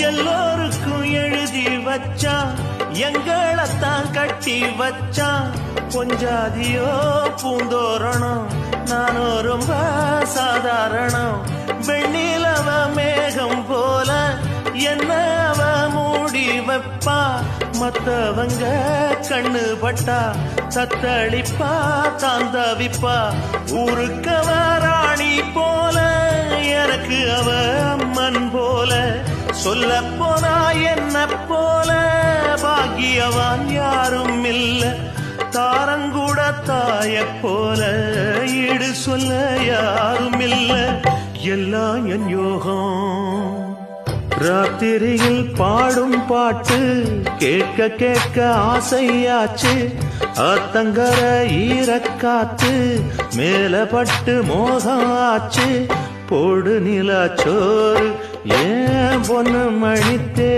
எல்லோருக்கும் எழுதி வச்சான், எங்களைத்தான் கட்டி வச்சான். பொஞ்சாதியோ பூந்தோரணம், நானோ ரொம்ப சாதாரணம். வெண்ணிலவ மேகம் போல என்ன அவ மூடி வைப்பா. மத்தவங்க கண்ணு பட்டா தத்தளிப்பா தாந்தவிப்பா. ஊருக்கவ ராணி போல, எனக்கு அவ அம்மன் போல. சொல்ல போனா என்ன போல பாக்கியவான் யாரும் இல்ல. தாரங்கூட தாய போல ஈடு சொல்ல யாரும் இல்ல. எல்லாம் என் யோகம். ராத்திரியில் பாடும் பாட்டு கேட்க கேட்க ஆசையாச்சு. ஆத்தங்கர ஈரக்காத்து மேல பட்டு மோகம் ஆச்சு. போடு நிலா சோறு ஏன் பொண்ணு மணித்தே